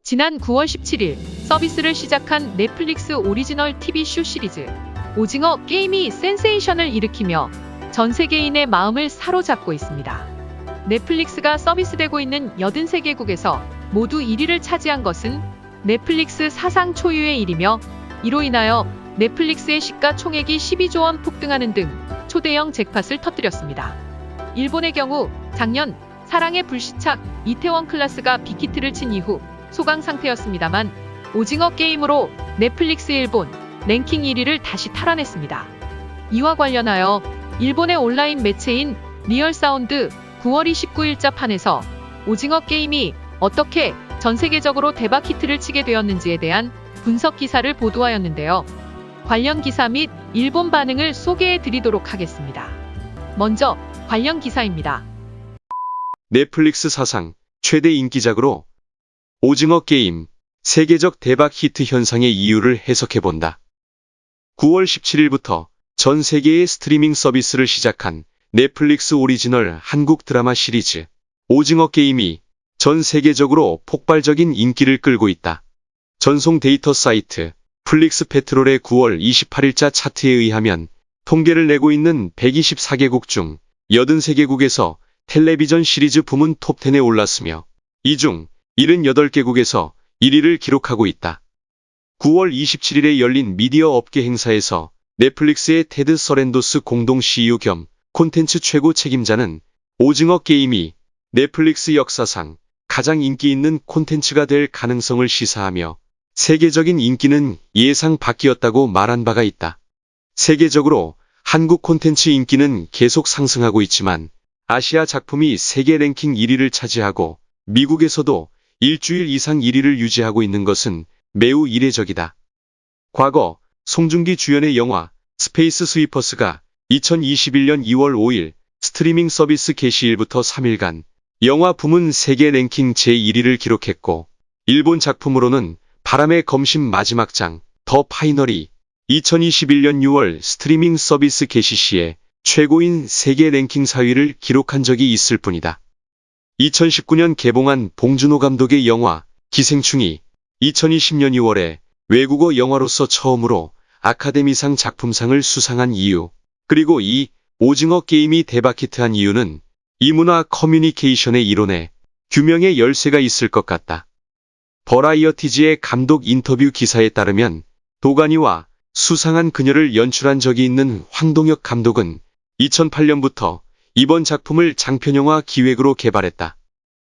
지난 9월 17일 서비스를 시작한 넷플릭스 오리지널 TV쇼 시리즈 오징어 게임이 센세이션을 일으키며 전 세계인의 마음을 사로잡고 있습니다. 넷플릭스가 서비스되고 있는 83개국에서 모두 1위를 차지한 것은 넷플릭스 사상 초유의 일이며, 이로 인하여 넷플릭스의 시가 총액이 12조 원 폭등하는 등 초대형 잭팟을 터뜨렸습니다. 일본의 경우 작년 사랑의 불시착 이태원 클라스가 빅히트를 친 이후 소강 상태였습니다만, 오징어 게임으로 넷플릭스 일본 랭킹 1위를 다시 탈환했습니다. 이와 관련하여 일본의 온라인 매체인 리얼사운드 9월 29일자 판에서 오징어 게임이 어떻게 전 세계적으로 대박 히트를 치게 되었는지에 대한 분석 기사를 보도하였는데요. 관련 기사 및 일본 반응을 소개해 드리도록 하겠습니다. 먼저 관련 기사입니다. 넷플릭스 사상 최대 인기작으로 오징어 게임 세계적 대박 히트 현상의 이유를 해석해본다. 9월 17일부터 전 세계의 스트리밍 서비스를 시작한 넷플릭스 오리지널 한국 드라마 시리즈 오징어 게임이 전 세계적으로 폭발적인 인기를 끌고 있다. 전송 데이터 사이트 플릭스페트롤의 9월 28일자 차트에 의하면 통계를 내고 있는 124개국 중 83개국에서 텔레비전 시리즈 부문 톱10에 올랐으며, 이 중 78개국에서 1위를 기록하고 있다. 9월 27일에 열린 미디어 업계 행사에서 넷플릭스의 테드 서렌도스 공동 CEO 겸 콘텐츠 최고 책임자는 오징어 게임이 넷플릭스 역사상 가장 인기 있는 콘텐츠가 될 가능성을 시사하며, 세계적인 인기는 예상 밖이었다고 말한 바가 있다. 세계적으로 한국 콘텐츠 인기는 계속 상승하고 있지만, 아시아 작품이 세계 랭킹 1위를 차지하고 미국에서도 일주일 이상 1위를 유지하고 있는 것은 매우 이례적이다. 과거 송중기 주연의 영화 스페이스 스위퍼스가 2021년 2월 5일 스트리밍 서비스 개시일부터 3일간 영화 부문 세계 랭킹 제1위를 기록했고, 일본 작품으로는 바람의 검심 마지막 장 더 파이널이 2021년 6월 스트리밍 서비스 개시 시에 최고인 세계 랭킹 4위를 기록한 적이 있을 뿐이다. 2019년 개봉한 봉준호 감독의 영화 기생충이 2020년 2월에 외국어 영화로서 처음으로 아카데미상 작품상을 수상한 이유, 그리고 이 오징어 게임이 대박 히트한 이유는 이문화 커뮤니케이션의 이론에 규명의 열쇠가 있을 것 같다. 버라이어티지의 감독 인터뷰 기사에 따르면 도가니와 수상한 그녀를 연출한 적이 있는 황동혁 감독은 2008년부터 이번 작품을 장편영화 기획으로 개발했다.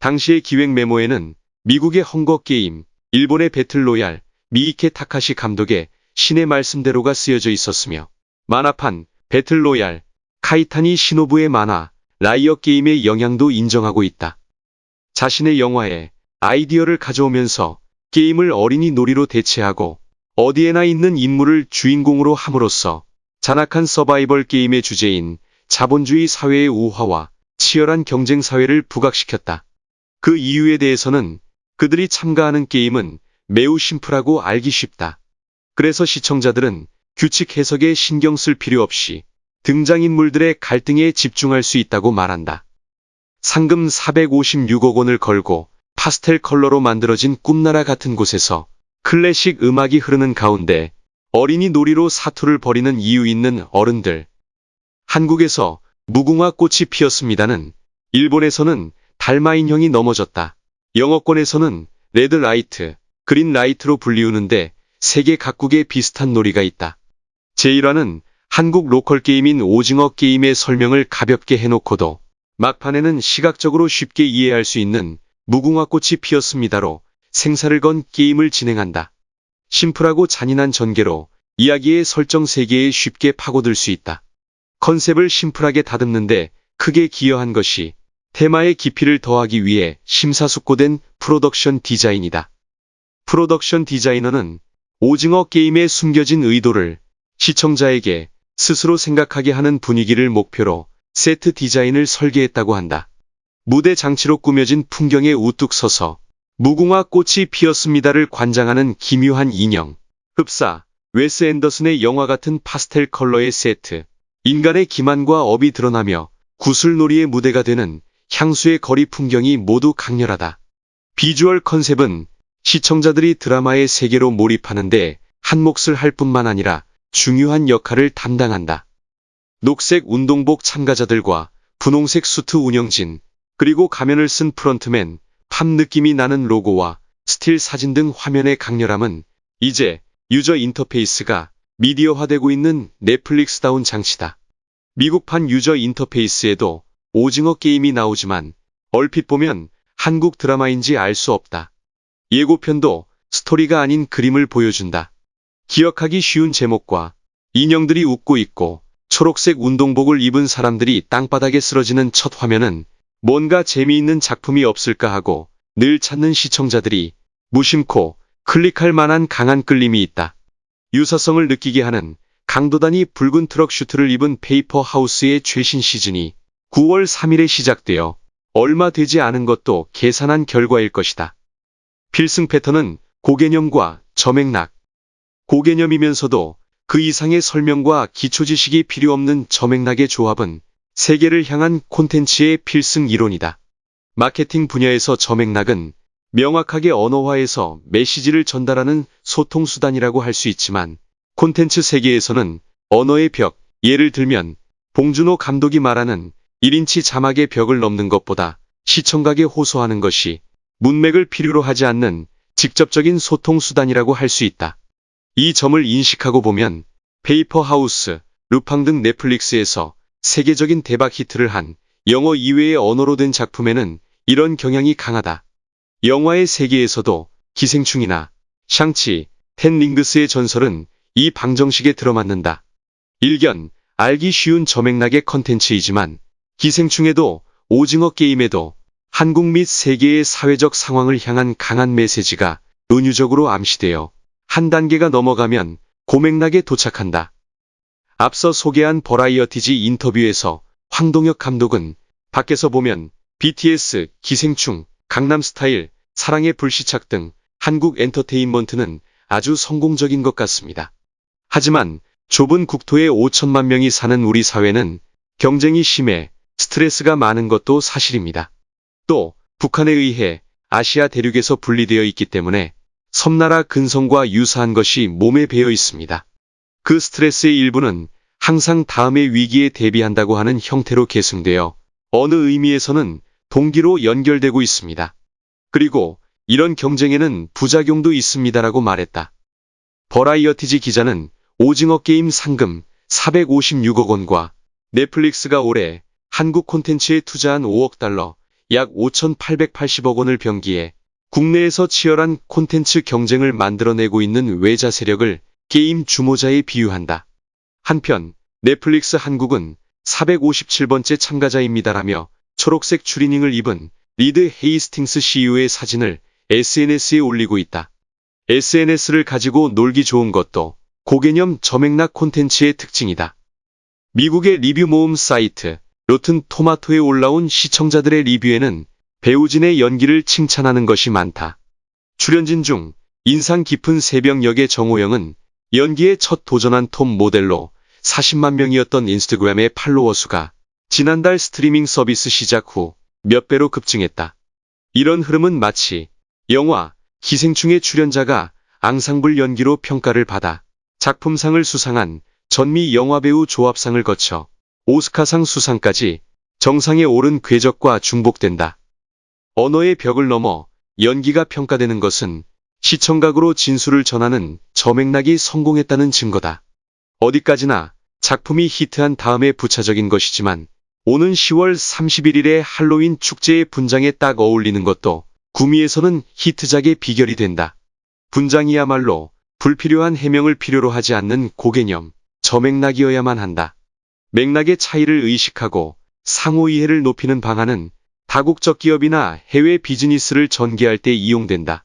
당시의 기획 메모에는 미국의 헝거게임, 일본의 배틀로얄, 미이케 타카시 감독의 신의 말씀대로가 쓰여져 있었으며, 만화판 배틀로얄, 카이타니 시노부의 만화 라이어 게임의 영향도 인정하고 있다. 자신의 영화에 아이디어를 가져오면서 게임을 어린이 놀이로 대체하고 어디에나 있는 인물을 주인공으로 함으로써 잔악한 서바이벌 게임의 주제인 자본주의 사회의 우화와 치열한 경쟁 사회를 부각시켰다. 그 이유에 대해서는 그들이 참가하는 게임은 매우 심플하고 알기 쉽다. 그래서 시청자들은 규칙 해석에 신경 쓸 필요 없이 등장인물들의 갈등에 집중할 수 있다고 말한다. 상금 456억 원을 걸고 파스텔 컬러로 만들어진 꿈나라 같은 곳에서 클래식 음악이 흐르는 가운데 어린이 놀이로 사투를 벌이는 이유 있는 어른들. 한국에서 무궁화 꽃이 피었습니다는 일본에서는 달마 인형이 넘어졌다. 영어권에서는 레드 라이트, 그린 라이트로 불리우는데 세계 각국에 비슷한 놀이가 있다. 제1화는 한국 로컬 게임인 오징어 게임의 설명을 가볍게 해놓고도 막판에는 시각적으로 쉽게 이해할 수 있는 무궁화 꽃이 피었습니다로 생사를 건 게임을 진행한다. 심플하고 잔인한 전개로 이야기의 설정 세계에 쉽게 파고들 수 있다. 컨셉을 심플하게 다듬는데 크게 기여한 것이 테마의 깊이를 더하기 위해 심사숙고된 프로덕션 디자인이다. 프로덕션 디자이너는 오징어 게임에 숨겨진 의도를 시청자에게 스스로 생각하게 하는 분위기를 목표로 세트 디자인을 설계했다고 한다. 무대 장치로 꾸며진 풍경에 우뚝 서서 무궁화 꽃이 피었습니다를 관장하는 기묘한 인형, 흡사, 웨스 앤더슨의 영화 같은 파스텔 컬러의 세트, 인간의 기만과 업이 드러나며 구슬놀이의 무대가 되는 향수의 거리 풍경이 모두 강렬하다. 비주얼 컨셉은 시청자들이 드라마의 세계로 몰입하는데 한 몫을 할 뿐만 아니라 중요한 역할을 담당한다. 녹색 운동복 참가자들과 분홍색 수트 운영진, 그리고 가면을 쓴 프런트맨, 팝 느낌이 나는 로고와 스틸 사진 등 화면의 강렬함은 이제 유저 인터페이스가 미디어화되고 있는 넷플릭스다운 장치다. 미국판 유저 인터페이스에도 오징어 게임이 나오지만 얼핏 보면 한국 드라마인지 알 수 없다. 예고편도 스토리가 아닌 그림을 보여준다. 기억하기 쉬운 제목과 인형들이 웃고 있고 초록색 운동복을 입은 사람들이 땅바닥에 쓰러지는 첫 화면은 뭔가 재미있는 작품이 없을까 하고 늘 찾는 시청자들이 무심코 클릭할 만한 강한 끌림이 있다. 유사성을 느끼게 하는 강도단이 붉은 트럭 슈트를 입은 페이퍼 하우스의 최신 시즌이 9월 3일에 시작되어 얼마 되지 않은 것도 계산한 결과일 것이다. 필승 패턴은 고개념과 저맥락. 고개념이면서도 그 이상의 설명과 기초지식이 필요 없는 저맥락의 조합은 세계를 향한 콘텐츠의 필승 이론이다. 마케팅 분야에서 저맥락은 명확하게 언어화해서 메시지를 전달하는 소통수단이라고 할 수 있지만 콘텐츠 세계에서는 언어의 벽, 예를 들면 봉준호 감독이 말하는 1인치 자막의 벽을 넘는 것보다 시청각에 호소하는 것이 문맥을 필요로 하지 않는 직접적인 소통수단이라고 할 수 있다. 이 점을 인식하고 보면 페이퍼 하우스, 루팡 등 넷플릭스에서 세계적인 대박 히트를 한 영어 이외의 언어로 된 작품에는 이런 경향이 강하다. 영화의 세계에서도 기생충이나 샹치, 텐 링그스의 전설은 이 방정식에 들어맞는다. 일견, 알기 쉬운 저맥락의 컨텐츠이지만 기생충에도 오징어 게임에도 한국 및 세계의 사회적 상황을 향한 강한 메시지가 은유적으로 암시되어 한 단계가 넘어가면 고맥락에 도착한다. 앞서 소개한 버라이어티지 인터뷰에서 황동혁 감독은 밖에서 보면 BTS, 기생충, 강남스타일, 사랑의 불시착 등 한국 엔터테인먼트는 아주 성공적인 것 같습니다. 하지만 좁은 국토에 5천만 명이 사는 우리 사회는 경쟁이 심해 스트레스가 많은 것도 사실입니다. 또 북한에 의해 아시아 대륙에서 분리되어 있기 때문에 섬나라 근성과 유사한 것이 몸에 배어 있습니다. 그 스트레스의 일부는 항상 다음의 위기에 대비한다고 하는 형태로 계승되어 어느 의미에서는 동기로 연결되고 있습니다. 그리고 이런 경쟁에는 부작용도 있습니다라고 말했다. 버라이어티지 기자는 오징어 게임 상금 456억 원과 넷플릭스가 올해 한국 콘텐츠에 투자한 5억 달러, 약 5,880억 원을 병기해 국내에서 치열한 콘텐츠 경쟁을 만들어내고 있는 외자 세력을 게임 주모자에 비유한다. 한편 넷플릭스 한국은 457번째 참가자입니다라며 초록색 추리닝을 입은 리드 헤이스팅스 CEO의 사진을 SNS에 올리고 있다. SNS를 가지고 놀기 좋은 것도 고개념 저맥락 콘텐츠의 특징이다. 미국의 리뷰 모음 사이트 로튼 토마토에 올라온 시청자들의 리뷰에는 배우진의 연기를 칭찬하는 것이 많다. 출연진 중 인상 깊은 새벽 역의 정호영은 연기에 첫 도전한 톰 모델로 40만 명이었던 인스타그램의 팔로워 수가 지난달 스트리밍 서비스 시작 후 몇 배로 급증했다. 이런 흐름은 마치 영화 기생충의 출연자가 앙상블 연기로 평가를 받아 작품상을 수상한 전미 영화배우 조합상을 거쳐 오스카상 수상까지 정상에 오른 궤적과 중복된다. 언어의 벽을 넘어 연기가 평가되는 것은 시청각으로 진술을 전하는 저맥락이 성공했다는 증거다. 어디까지나 작품이 히트한 다음에 부차적인 것이지만 오는 10월 31일의 할로윈 축제의 분장에 딱 어울리는 것도 구미에서는 히트작의 비결이 된다. 분장이야말로 불필요한 해명을 필요로 하지 않는 고개념, 저맥락이어야만 한다. 맥락의 차이를 의식하고 상호이해를 높이는 방안은 다국적 기업이나 해외 비즈니스를 전개할 때 이용된다.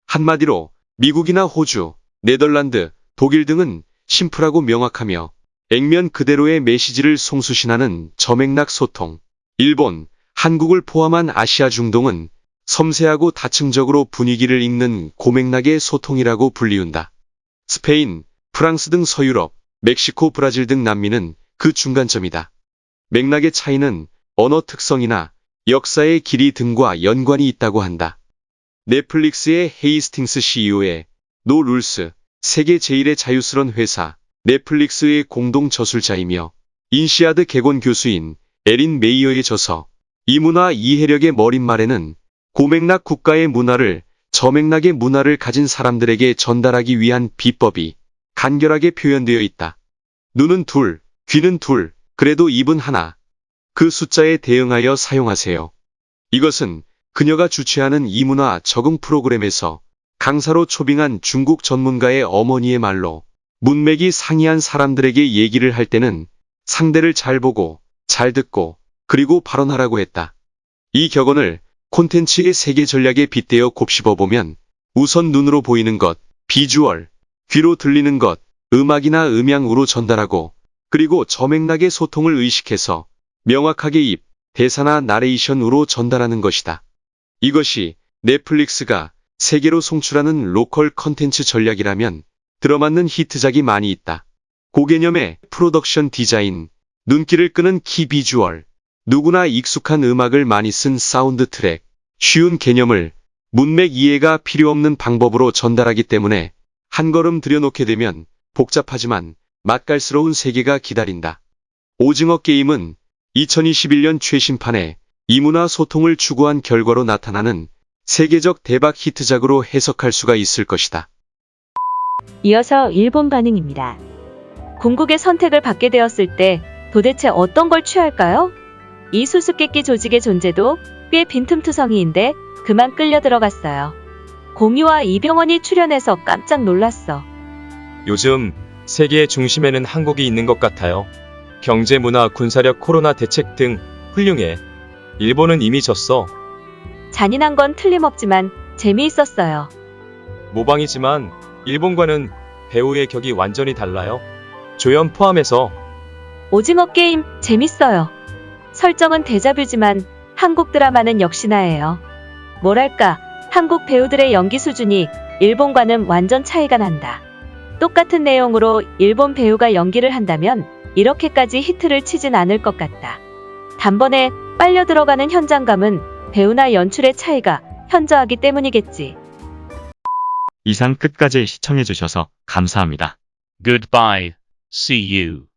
한마디로 미국이나 호주, 네덜란드, 독일 등은 심플하고 명확하며 액면 그대로의 메시지를 송수신하는 저맥락 소통. 일본, 한국을 포함한 아시아 중동은 섬세하고 다층적으로 분위기를 읽는 고맥락의 소통이라고 불리운다. 스페인, 프랑스 등 서유럽, 멕시코, 브라질 등 남미는 그 중간점이다. 맥락의 차이는 언어 특성이나 역사의 길이 등과 연관이 있다고 한다. 넷플릭스의 헤이스팅스 CEO의 노 룰스, 세계 제1의 자유스런 회사 넷플릭스의 공동 저술자이며 인시아드 개건 교수인 에린 메이어의 저서 이 문화 이해력의 머릿말에는 고맥락 국가의 문화를 저맥락의 문화를 가진 사람들에게 전달하기 위한 비법이 간결하게 표현되어 있다. 눈은 둘, 귀는 둘, 그래도 입은 하나. 그 숫자에 대응하여 사용하세요. 이것은 그녀가 주최하는 이문화 적응 프로그램에서 강사로 초빙한 중국 전문가의 어머니의 말로 문맥이 상이한 사람들에게 얘기를 할 때는 상대를 잘 보고, 잘 듣고, 그리고 발언하라고 했다. 이 격언을 콘텐츠의 세계 전략에 빗대어 곱씹어보면 우선 눈으로 보이는 것, 비주얼, 귀로 들리는 것, 음악이나 음향으로 전달하고 그리고 저맥락의 소통을 의식해서 명확하게 입, 대사나 나레이션으로 전달하는 것이다. 이것이 넷플릭스가 세계로 송출하는 로컬 컨텐츠 전략이라면 들어맞는 히트작이 많이 있다. 고개념의 프로덕션 디자인, 눈길을 끄는 키 비주얼, 누구나 익숙한 음악을 많이 쓴 사운드 트랙, 쉬운 개념을 문맥 이해가 필요 없는 방법으로 전달하기 때문에 한 걸음 들여놓게 되면 복잡하지만 맛깔스러운 세계가 기다린다. 오징어 게임은 2021년 최신판의 이문화 소통을 추구한 결과로 나타나는 세계적 대박 히트작으로 해석할 수가 있을 것이다. 이어서 일본 반응입니다. 궁극의 선택을 받게 되었을 때 도대체 어떤 걸 취할까요? 이 수수께끼 조직의 존재도 꽤 빈틈투성이인데 그만 끌려 들어갔어요. 공유와 이병헌이 출연해서 깜짝 놀랐어. 요즘 세계의 중심에는 한국이 있는 것 같아요. 경제, 문화, 군사력, 코로나 대책 등 훌륭해. 일본은 이미 졌어. 잔인한 건 틀림없지만 재미있었어요. 모방이지만 일본과는 배우의 격이 완전히 달라요. 조연 포함해서. 오징어 게임 재밌어요. 설정은 데자뷰지만 한국 드라마는 역시나예요. 뭐랄까, 한국 배우들의 연기 수준이 일본과는 완전 차이가 난다. 똑같은 내용으로 일본 배우가 연기를 한다면 이렇게까지 히트를 치진 않을 것 같다. 단번에 빨려 들어가는 현장감은 배우나 연출의 차이가 현저하기 때문이겠지. 이상 끝까지 시청해주셔서 감사합니다. Goodbye. See you.